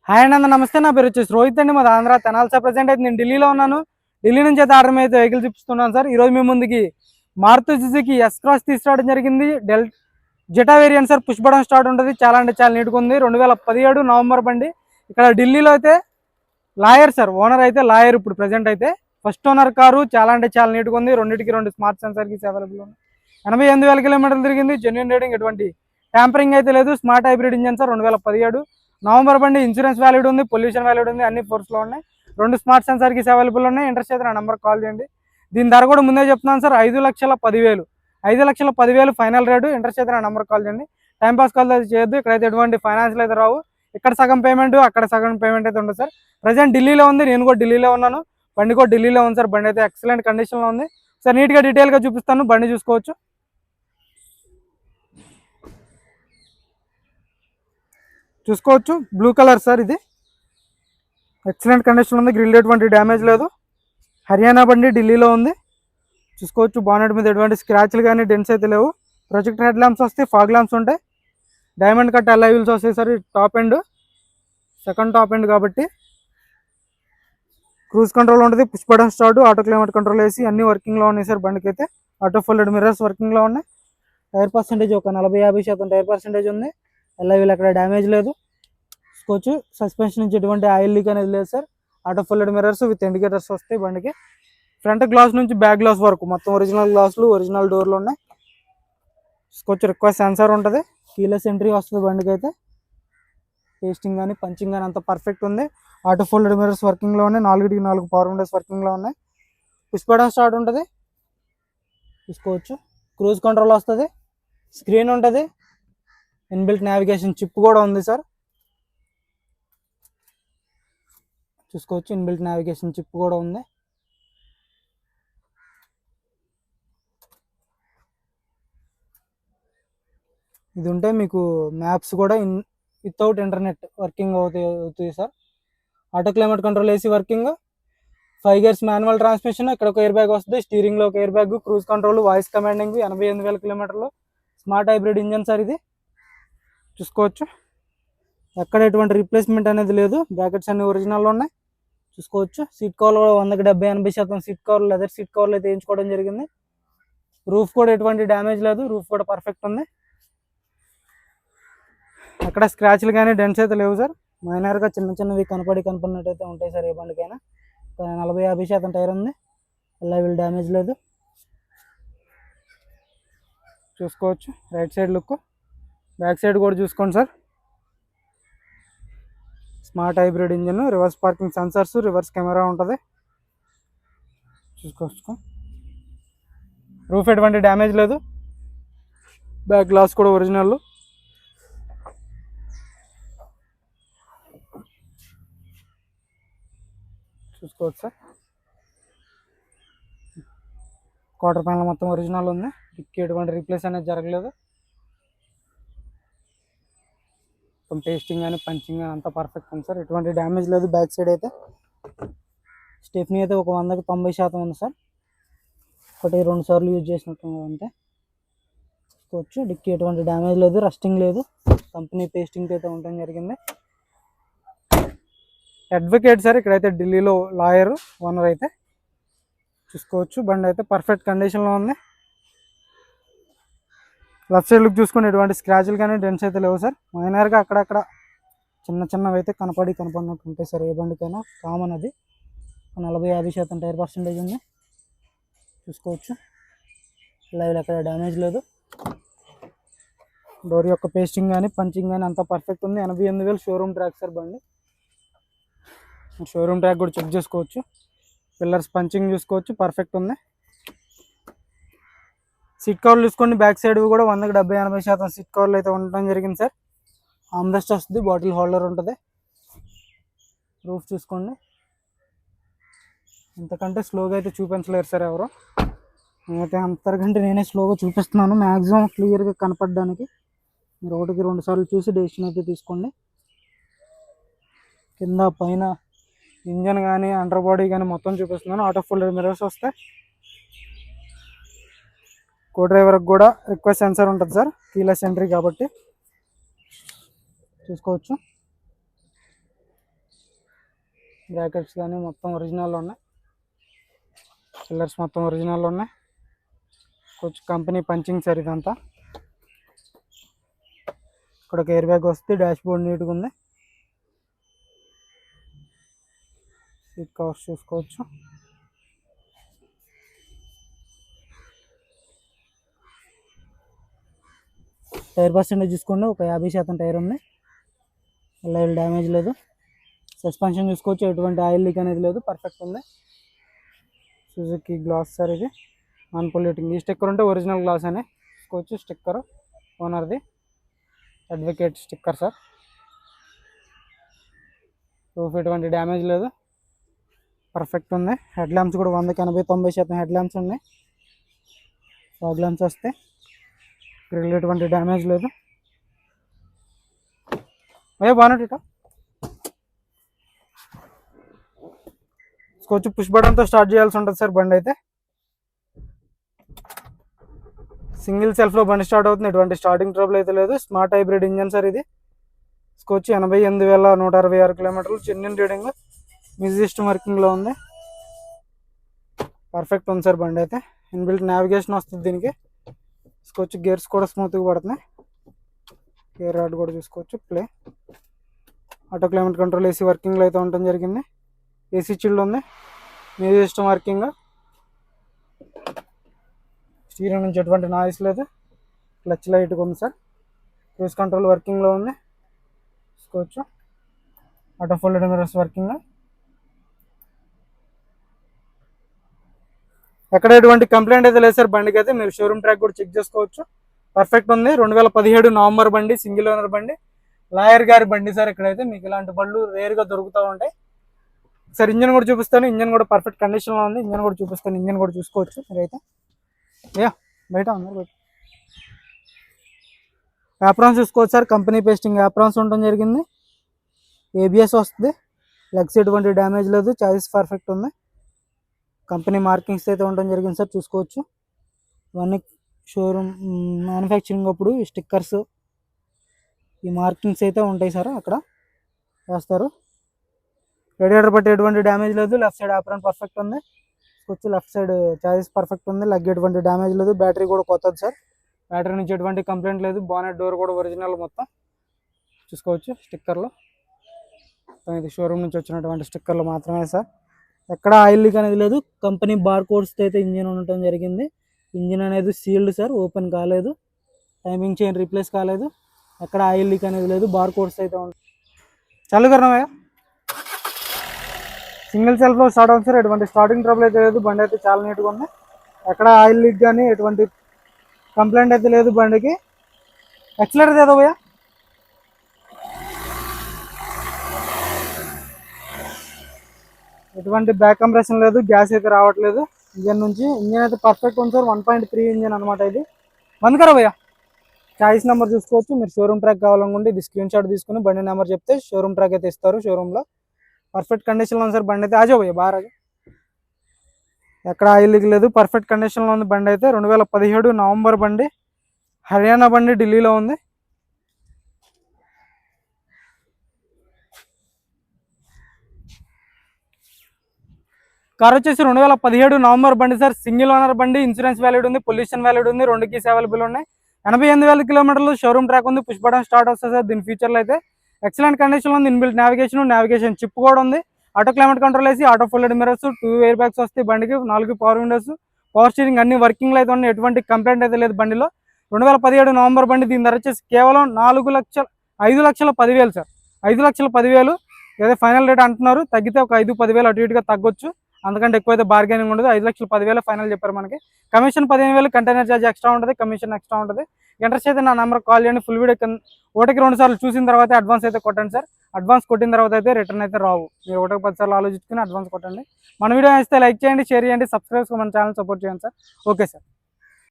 Hi అండి, నమస్తే. నా పేరు వచ్చేసి రోహిత్ అండి, మాది ఆంధ్ర తెనాలి సార్. ప్రజెంట్ అయితే నేను ఢిల్లీలో ఉన్నాను. ఢిల్లీ నుంచి అయితే ఆర్డర్ అయితే వెహికల్ చూపిస్తున్నాను సార్. ఈరోజు మీ ముందుకి మారుతి సుజుకి ఎస్ క్రాస్ తీసుకురావడం జరిగింది. Zeta variant sir. Push button start ఉంటుంది. చాలా అంటే చాలా నీట్గా ఉంది. 2017 నవంబర్ బండి. ఇక్కడ ఢిల్లీలో అయితే లాయర్ సార్, ఓనర్ అయితే లాయర్. ఇప్పుడు ప్రజెంట్ అయితే ఫస్ట్ ఓనర్ కారు. చాలా అంటే చాలా నీట్గా ఉంది. రెండింటికి 2 స్మార్ట్ సెన్సార్ కి అవైలబుల్ ఉంది. 88,000 కిలోమీటర్లు తిరిగింది. జెన్యున్ రేటింగ్, ఎటువంటి ట్యాంపరింగ్ అయితే లేదు. Smart hybrid engine sir. 2017 November బండి. ఇన్సూరెన్స్ వ్యాలిడ్ ఉంది, పొల్యూషన్ వ్యాలిడ్ ఉంది, అన్ని ఫోర్స్లో ఉన్నాయి. 2 స్మార్ట్ సెన్సార్ కి అవైలబుల్ ఉన్నాయి. ఇంట్రెస్ట్ అయితే నా నెంబర్ కాల్ చేయండి. దీని ధర కూడా ముందే చెప్తున్నాను సార్, 5,10,000. 5,10,000 final rate. ఇంట్రెస్ట్ అయితే నా నెంబర్ కాల్ చేయండి. టైం పాస్ కాల్ అయితే చేయొద్దు. ఇక్కడైతే ఎటువంటి ఫైనాన్షియల్ అయితే రావు. ఇక్కడ సగం పేమెంట్, అక్కడ సగం పేమెంట్ అయితే ఉంటుంది సార్. ప్రజెంట్ ఢిల్లీలో ఉంది, నేను కూడా ఢిల్లీలో ఉన్నాను. బండి కూడా ఢిల్లీలో ఉంది సార్. బండి అయితే ఎక్సలెంట్ కండిషన్లో ఉంది సార్. నీట్గా డీటెయిల్గా చూపిస్తాను, బండి చూసుకోవచ్చు. Blue colour sir. ఇది ఎక్సలెంట్ కండిషన్ ఉంది. గ్రిల్ ఎటువంటి డ్యామేజ్ లేదు. హర్యానా బండి, ఢిల్లీలో ఉంది. చూసుకోవచ్చు. బానెట్ మీద ఎటువంటి స్క్రాచ్లు కానీ డెంట్స్ అయితే లేవు. ప్రొజెక్టర్ హెడ్ ల్యాంప్స్ వస్తాయి, ఫాగ్ ల్యాంప్స్ ఉంటాయి. డైమండ్ కట్ అలై వీల్స్ వస్తాయి sir. Top end, second top end కాబట్టి. క్రూజ్ కంట్రోల్ ఉంటుంది, push button start, auto climate control వేసి అన్ని వర్కింగ్లో ఉన్నాయి సార్. బండికి అయితే ఆటో ఫోల్డెడ్ మిర్రర్స్ వర్కింగ్లో ఉన్నాయి. టైర్ పర్సెంటేజ్ ఒక 40-50% టైర్ పర్సెంటేజ్ ఉంది. అలై వీల్ అక్కడ డ్యామేజ్ లేదు. చూసుకోవచ్చు. సస్పెన్షన్ నుంచి ఎటువంటి ఆయిల్ లీక్ అనేది లేదు sir. Auto folded mirrors with indicators వస్తాయి బండికి. ఫ్రంట్ గ్లాస్ నుంచి బ్యాక్ గ్లాస్ వరకు మొత్తం ఒరిజినల్ గ్లాసులు, ఒరిజినల్ డోర్లు ఉన్నాయి. చూసుకోవచ్చు. రిక్వెస్ట్ సెన్సార్ ఉంటుంది. కీలెస్ ఎంట్రీ వస్తుంది బండికి అయితే. పేస్టింగ్ కానీ పంచింగ్ కానీ అంత పర్ఫెక్ట్ ఉంది. ఆటో ఫోల్డెడ్ మిర్రర్స్ వర్కింగ్లో ఉన్నాయి. 4 పవర్ విండోస్ వర్కింగ్లో ఉన్నాయి. పుష్ బటన్ స్టార్ట్ ఉంటుంది. చూసుకోవచ్చు. క్రూజ్ కంట్రోల్ వస్తుంది, స్క్రీన్ ఉంటుంది, ఇన్బిల్ట్ నావిగేషన్ చిప్ కూడా ఉంది సార్. చూసుకోవచ్చు. ఇన్బిల్ట్ నావిగేషన్ చిప్ కూడా ఉంది. ఇది ఉంటే మీకు మ్యాప్స్ కూడా వితౌట్ ఇంటర్నెట్ వర్కింగ్ అవుతుంది sir. Auto climate control AC working. 5 gears manual transmission. ఇక్కడ ఒక ఎయిర్ బ్యాగ్ వస్తుంది. స్టీరింగ్లో ఒక air bag, cruise control, voice commanding. 88,000 కిలోమీటర్లు. స్మార్ట్ హైబ్రిడ్ ఇంజన్ సార్ ఇది. చూసుకోవచ్చు. ఎక్కడ ఎటువంటి రీప్లేస్మెంట్ అనేది లేదు. బ్రాకెట్స్ అన్ని ఒరిజినల్లో ఉన్నాయి. చూసుకోవచ్చు. సీట్ కవర్లు కూడా 100-80% సీట్ కవర్లు, లెదర్ సీట్ కవర్లు అయితే వేయించుకోవడం జరిగింది. రూఫ్ కూడా ఎటువంటి డ్యామేజ్ లేదు. రూఫ్ కూడా పర్ఫెక్ట్ ఉంది. అక్కడ స్క్రాచ్లు కానీ డెంట్స్ అయితే లేవు సార్. మైనర్గా చిన్న చిన్నవి కనపడినట్టయితే ఉంటాయి సార్ ఏ బండికైనా. 40-50% టైర్ ఉంది. అలా వీళ్ళు డ్యామేజ్ లేదు. చూసుకోవచ్చు. Right side look, back side కూడా చూసుకోండి sir. Smart hybrid engine, reverse parking sensors, reverse camera ఉంటుంది. చూసుకోవచ్చు. రూఫ్ ఎటువంటి డ్యామేజ్ లేదు. బ్యాక్ గ్లాస్ కూడా ఒరిజినల్. చూసుకోవచ్చు సార్. క్వార్టర్ ప్యానల్ మొత్తం ఒరిజినల్ ఉంది. డిక్కి ఎటువంటి రీప్లేస్ అనేది జరగలేదు. మొత్తం పేస్టింగ్ కానీ పంచింగ్ కానీ అంతా పర్ఫెక్ట్ ఉంది సార్. ఎటువంటి డ్యామేజ్ లేదు. బ్యాక్ సైడ్ అయితే స్టెప్నీ అయితే ఒక 100-90% ఉంది సార్. 1-2 సార్లు యూజ్ చేసినట్టు అంతే. చూసుకోవచ్చు. డిక్కి ఎటువంటి డ్యామేజ్ లేదు, రస్టింగ్ లేదు. కంపెనీ పేస్టింగ్ అయితే ఉండడం జరిగింది. Advocate sir. ఇక్కడైతే ఢిల్లీలో లాయర్, ఓనర్ అయితే. చూసుకోవచ్చు. బండి అయితే పర్ఫెక్ట్ కండిషన్లో ఉంది. లెఫ్ట్ సైడ్ లుక్ చూసుకుని ఎటువంటి స్క్రాచ్లు కానీ డెంట్స్ అయితే లేవు సార్. మైనర్గా అక్కడక్కడ చిన్నవి అయితే కనపడినట్టు ఉంటాయి సార్ ఏ బండికైనా. కామన్ అది. 40-50% టైర్ పర్సెంటేజ్ ఉంది. చూసుకోవచ్చు. లైవ్ ఎక్కడ డ్యామేజ్ లేదు. డోర్ యొక్క పేస్టింగ్ కానీ పంచింగ్ కానీ అంతా పర్ఫెక్ట్ ఉంది. 88,000 షోరూమ్ ట్రాక్ సార్ బండి. షోరూమ్ ట్రాక్ కూడా చెక్ చేసుకోవచ్చు. పిల్లర్స్ పంచింగ్ చూసుకోవచ్చు, పర్ఫెక్ట్ ఉంది. సీట్ కవర్లు చూసుకోండి. బ్యాక్ సైడ్ కూడా 100-70-80% సీట్ కవర్లు అయితే ఉండడం జరిగింది సార్. ఆమ్రెస్ట్ వస్తుంది, బాటిల్ హోల్డర్ ఉంటుంది. రూఫ్ చూసుకోండి. ఇంతకంటే స్లోగా అయితే చూపించలేరు సార్ ఎవరు. నేనైతే అంతకంటే నేనే స్లోగా చూపిస్తున్నాను, మ్యాక్సిమం క్లియర్గా కనపడడానికి. మీరు 1-2 సార్లు చూసి డెసిషన్ అయితే తీసుకోండి. కింద పైన ఇంజన్ కానీ అండర్ బాడీ కానీ మొత్తం చూపిస్తున్నాను. ఆటో ఫోల్డెడ్ మిర్రర్స్ వస్తాయి. కో డ్రైవర్కి కూడా రిక్వెస్ట్ సెన్సార్ ఉంటుంది సార్. కీలెస్ ఎంట్రీ కాబట్టి. చూసుకోవచ్చు. బ్రాకెట్స్ కానీ మొత్తం ఒరిజినల్ ఉన్నాయి, పిల్లర్స్ మొత్తం ఒరిజినల్ ఉన్నాయి. కొంచెం కంపెనీ పంచింగ్ సార్ ఇదంతా. ఇక్కడ ఒక ఎయిర్ బ్యాగ్ వస్తుంది, డాష్ బోర్డ్ నీట్గా ఉంది, సీట్ కవర్స్ చూసుకోవచ్చు. టైర్ పర్సెంటేజ్ చూసుకోండి, ఒక 50% టైర్ ఉంది, లైవ్ డ్యామేజ్ లేదు. సస్పెన్షన్ చూసుకోవచ్చు, ఎటువంటి ఆయిల్ లీక్ అనేది లేదు, పర్ఫెక్ట్ ఉంది. సుజుకి గ్లాస్ సార్ ఇది, నాన్ పొల్యూటింగ్. ఈ స్టిక్కర్ ఉంటే ఒరిజినల్ గ్లాస్ అని చూసుకోవచ్చు. స్టిక్కర్ ఓనర్ది, అడ్వకేట్ స్టిక్కర్ సార్. రూఫ్ ఎటువంటి డ్యామేజ్ లేదు, పర్ఫెక్ట్ ఉంది. హెడ్ ల్యాంప్స్ కూడా 100-90% హెడ్ ల్యాంప్స్ ఉన్నాయి, ఫాగ్ ల్యాంప్స్ వస్తాయి. గ్రిల్ ఎటువంటి డ్యామేజ్ లేదు. అయ్యో బాగున్నట్టు కొంచెం పుష్ బటన్తో స్టార్ట్ చేయాల్సి ఉంటుంది సార్ బండి అయితే. సింగిల్ సెల్ఫ్లో బండి స్టార్ట్ అవుతుంది, ఎటువంటి స్టార్టింగ్ ట్రబుల్ అయితే లేదు. స్మార్ట్ హైబ్రిడ్ ఇంజన్ సార్ ఇది. స్కోచ్ 88,166 కిలోమీటర్లు, జెన్యూన్ రీడింగ్, మ్యూజిక్ సిస్టమ్ వర్కింగ్లో ఉంది, పర్ఫెక్ట్ ఉంది సార్ బండి అయితే. ఇన్బిల్ట్ నావిగేషన్ వస్తుంది దీనికి. స్కోచ్ గేర్స్ కూడా స్మూత్గా పడుతున్నాయి, గేర్ రాడ్ కూడా చూసుకోవచ్చు. Play auto climate control AC వర్కింగ్లో అయితే ఉండటం జరిగింది. ఏసీ చిల్డ్ ఉంది, మ్యూజిక్ సిస్టమ్ వర్కింగ్, స్టీరింగ్ నుంచి ఎటువంటి నాయిస్ లేదు, క్లచ్ లైట్గా ఉంది సార్, క్రూజ్ కంట్రోల్ వర్కింగ్లో ఉంది. చూసుకోవచ్చు ఆటో ఫోల్డెడ్ మిర్రర్స్ వర్కింగ్. ఎక్కడ ఎటువంటి కంప్లైంట్ అయితే లేదు సార్ బండికి అయితే. మీరు షోరూమ్ ట్రాక్ కూడా చెక్ చేసుకోవచ్చు, పర్ఫెక్ట్ ఉంది. 2017 నవంబర్ బండి, సింగిల్ ఓనర్ బండి, లాయర్ గారి బండి సార్. ఇక్కడైతే మీకు ఇలాంటి బళ్ళు రేర్గా దొరుకుతూ ఉంటాయి. సార్ ఇంజన్ కూడా చూపిస్తాను, ఇంజన్ కూడా పర్ఫెక్ట్ కండిషన్లో ఉంది. ఇంజన్ కూడా చూపిస్తాను, ఇంజన్ కూడా చూసుకోవచ్చు మీరైతే. బయట ఉన్నారు, బయట యాప్రాన్స్ చూసుకోవచ్చు సార్. కంపెనీ పేస్టింగ్ యాప్రాన్స్ ఉండడం జరిగింది, ఏబిఎస్ వస్తుంది, లెగ్స్ ఎటువంటి డ్యామేజ్ లేదు, చాయిస్ పర్ఫెక్ట్ ఉంది. కంపెనీ మార్కింగ్స్ అయితే ఉండడం జరిగింది సార్, చూసుకోవచ్చు. ఇవన్నీ షోరూమ్ మ్యానుఫ్యాక్చరింగ్ అప్పుడు ఈ స్టిక్కర్స్, ఈ మార్కింగ్స్ అయితే ఉంటాయి సార్, అక్కడ వేస్తారు. రేడియేటర్ బట్టి ఎటువంటి డ్యామేజ్ లేదు, లెఫ్ట్ సైడ్ యాప్రాన్ పర్ఫెక్ట్ ఉంది. చూసుకోవచ్చు లెఫ్ట్ సైడ్ చాయిస్ పర్ఫెక్ట్ ఉంది, లెగ్ ఎటువంటి డ్యామేజ్ లేదు. బ్యాటరీ కూడా కొత్తది సార్, బ్యాటరీ నుంచి ఎటువంటి కంప్లైంట్ లేదు. బానెట్ డోర్ కూడా ఒరిజినల్ మొత్తం చూసుకోవచ్చు. స్టిక్కర్లో ఇది షోరూమ్ నుంచి వచ్చినటువంటి స్టిక్కర్లు మాత్రమే సార్, ఎక్కడ ఆయిల్ లీక్ అనేది లేదు. కంపెనీ బార్ కోడ్స్తో అయితే ఇంజిన్ ఉండటం జరిగింది. ఇంజిన్ అనేది సీల్డ్ సార్, ఓపెన్ కాలేదు, టైమింగ్ చైన్ రీప్లేస్ కాలేదు, ఎక్కడ ఆయిల్ లీక్ అనేది లేదు. బార్ కోడ్స్ అయితే ఉంటుంది. చాలు కరణమయ్య, సింగిల్ సెల్ఫ్లో స్టార్ట్ అవుతుంది సార్, ఎటువంటి స్టార్టింగ్ ట్రబుల్ అయితే లేదు. బండి అయితే చాలా నీట్గా ఉంది, ఎక్కడ ఆయిల్ లీక్ కానీ ఎటువంటి కంప్లైంట్ అయితే లేదు బండికి. ఎక్సలరేటర్ ఏదో భయ్యా, ఎటువంటి బ్యాక్ కంప్రెషన్ లేదు, గ్యాస్ అయితే రావట్లేదు ఇంజన్ నుంచి. ఇంజన్ అయితే పర్ఫెక్ట్ ఉంది సార్, 1.3 ఇంజన్ అనమాట ఇది. బంద్కరా భయ్యా. చాయిస్ నెంబర్ చూసుకోవచ్చు. మీరు షోరూమ్ ట్రాక్ కావాలనుకుంటే ఇది స్క్రీన్ షాట్ తీసుకుని బండి నెంబర్ చెప్తే షోరూమ్ ట్రాక్ అయితే ఇస్తారు. షోరూంలో పర్ఫెక్ట్ కండిషన్లో ఉంది సార్ బండి అయితే. ఆజో భయ్యా బాగా, ఎక్కడ ఆయిల్ లీక్ లేదు, పర్ఫెక్ట్ కండిషన్లో ఉంది బండి అయితే. 2017 నవంబర్ బండి, హర్యానా బండి, ఢిల్లీలో ఉంది. కార్ వచ్చేసి 2017 నవంబర్ బండి సార్, సింగిల్ ఓనర్ బండి, ఇన్సూరెన్స్ వ్యాలిడ్ ఉంది, పొల్యూషన్ వ్యాలిడ్ ఉంది, 2 కీస్ అవైలబుల్ ఉన్నాయి. 88,000 కిలోమీటర్లు, షోరూమ్ ట్రాక్ ఉంది, పుష్ బటన్ స్టార్ట్ వస్తుంది సార్. దీని ఫీచర్లు అయితే ఎక్సలెంట్ కండిషన్లో ఉంది. ఇన్బిల్ట్ నావిగేషన్ చిప్ కూడా ఉంది, ఆటో క్లైమేట్ కంట్రోల్ వేసి, auto folded mirrors, 2 air bags వస్తాయి బండికి, 4 పవర్ విండోస్, పవర్ స్టీరింగ్ అన్ని వర్కింగ్లో అయితే ఉన్నాయి, ఎటువంటి కంప్లైంట్ అయితే లేదు బండిలో. 2017 నవంబర్ బండి. దీని ధర వచ్చేసి కేవలం 5,10,000 సార్, 5,10,000 ఏదో ఫైనల్ రేట్ అంటున్నారు. తగ్గితే ఒక 5-10,000 అటు ఇటుగా తగ్గొచ్చు, అందుకంటే ఎక్కువైతే బార్గెనింగ్ ఉండదు. 5,10,000 ఫైనల్ చెప్పారు మనకి. కమిషన్ 15,000, కంటైనర్ ఛార్జ్ ఎక్స్ట్రా ఉంటుంది, కమిషన్ ఎక్స్ట్రా ఉంటుంది. ఇంట్రెస్ట్ అయితే నా నెంబర్ కాల్ చేయండి. ఫుల్ వీడియో ఒకటికి 2 సార్లు చూసిన తర్వాత అడ్వాన్స్ అయితే కొట్టండి సార్. అడ్వాన్స్ కొట్టిన తర్వాత అయితే రిటర్న్ అయితే రావు. మీరు 1-10 సార్లు ఆలోచించుకుని అడ్వాన్స్ కొట్టండి. మన వీడియో నచ్చితే లైక్ చేయండి, షేర్ చేయండి, సబ్స్క్రైబ్ మన ఛానల్ సపోర్ట్ చేయండి సార్. Okay sir.